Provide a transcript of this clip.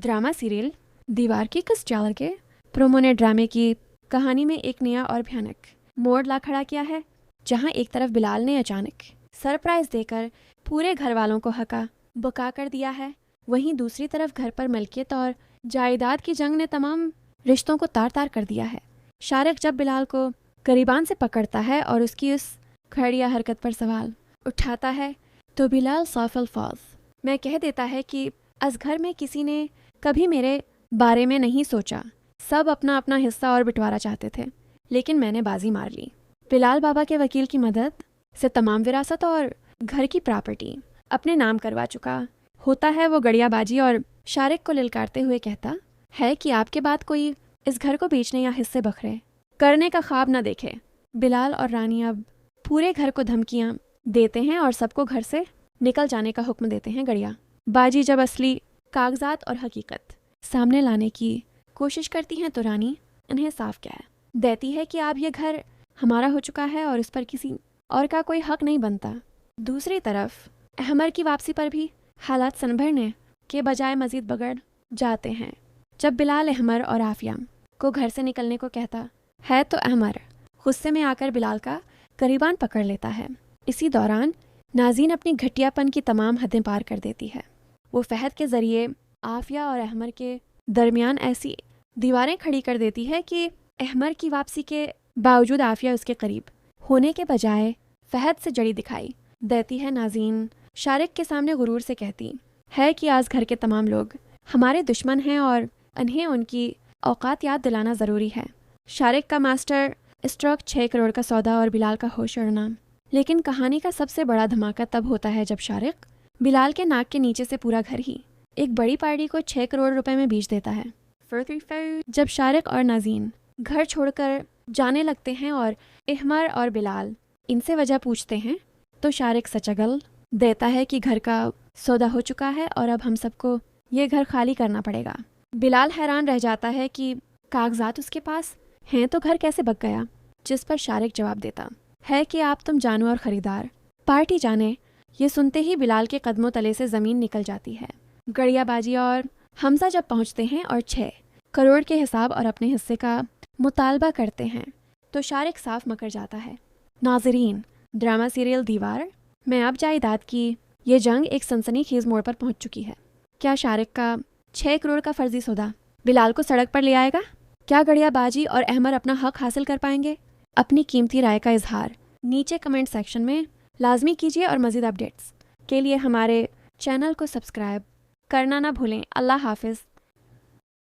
Drama serial दीवार की किस चालर के प्रोमो ने ड्रामे की कहानी में एक नया और भयानक मोड़ ला खड़ा किया है, जहां एक तरफ बिलाल ने अचानक सरप्राइज देकर पूरे घर वालों को हका बका कर दिया है, वहीं दूसरी तरफ घर पर मलकियत और जायदाद की जंग ने तमाम रिश्तों को तार तार कर दिया है। शारिक जब बिलाल को करीबान से पकड़ता है और उसकी उस खड़िया हरकत पर सवाल उठाता है तो बिलाल सफल फौज में कह देता है कि इस घर में किसी ने कभी मेरे बारे में नहीं सोचा, सब अपना अपना हिस्सा और बंटवारा चाहते थे, लेकिन मैंने बाजी मार ली। बिलाल बाबा के वकील की मदद से तमाम विरासत और घर की प्रॉपर्टी अपने नाम करवा चुका होता है। वो गड़ियाबाजी और शारिक को ललकारते हुए कहता है कि आपके बाद कोई इस घर को बेचने या हिस्से बखरे करने का ख्वाब न देखे। बिलाल और रानी अब पूरे घर को धमकियां देते हैं और सबको घर से निकल जाने का हुक्म देते हैं। गड़िया बाजी जब असली कागजात और हकीकत सामने लाने की कोशिश करती हैं तो रानी उन्हें साफ कह देती है कि अब ये घर हमारा हो चुका है और इस पर किसी और का कोई हक नहीं बनता। दूसरी तरफ अहमर की वापसी पर भी हालात संभलने के बजाय मजीद बिगड़ जाते हैं। जब बिलाल अहमर और आफिया को घर से निकलने को कहता है तो अहमर गुस्से में आकर बिलाल का करीबान पकड़ लेता है। इसी दौरान नाज़ीन अपनी घटियापन की तमाम हदें पार कर देती है। वो फहद के जरिए आफिया और अहमर के दरमियान ऐसी दीवारें खड़ी कर देती है कि अहमर की वापसी के बावजूद आफिया उसके करीब होने के बजाय फहद से जड़ी दिखाई देती है। नाज़ीन शारिक के सामने गुरूर से कहती है कि आज घर के तमाम लोग हमारे दुश्मन हैं और उन्हें उनकी औकात याद दिलाना ज़रूरी है। शारिक का मास्टर स्ट्रोक 6 करोड़ का सौदा और बिलाल का होश उड़ना। लेकिन कहानी का सबसे बड़ा धमाका तब होता है जब शारिक बिलाल के नाक के नीचे से पूरा घर ही एक बड़ी पार्टी को 6 करोड़ रुपए में बेच देता है। जब शारिक और नाज़ीन घर छोड़कर जाने लगते हैं और अहमर और बिलाल इनसे वजह पूछते हैं तो शारिक सचगल देता है कि घर का सौदा हो चुका है और अब हम सबको ये घर खाली करना पड़ेगा। बिलाल हैरान रह जाता है कि कागजात उसके पास हैं तो घर कैसे बक गया, जिस पर शारिक जवाब देता है कि आप तुम जानो और ख़रीदार पार्टी जाने। ये सुनते ही बिलाल के कदमों तले से ज़मीन निकल जाती है। गड़ियाबाजी और हमजा जब पहुंचते हैं और 6 करोड़ के हिसाब और अपने हिस्से का मुतालबा करते हैं तो शारिक साफ मकर जाता है। नाज़रीन, ड्रामा सीरियल दीवार में अब जायदाद की ये जंग एक सनसनीखेज मोड़ पर पहुंच चुकी है। क्या शारिक का 6 करोड़ का फर्जी सौदा बिलाल को सड़क पर ले आएगा? क्या गड़ियाबाजी और अहमर अपना हक हासिल कर पाएंगे? अपनी कीमती राय का इजहार नीचे कमेंट सेक्शन में लाजमी कीजिए और मज़ीद अपडेट्स के लिए हमारे चैनल को सब्सक्राइब करना ना भूलें। अल्लाह हाफिज़।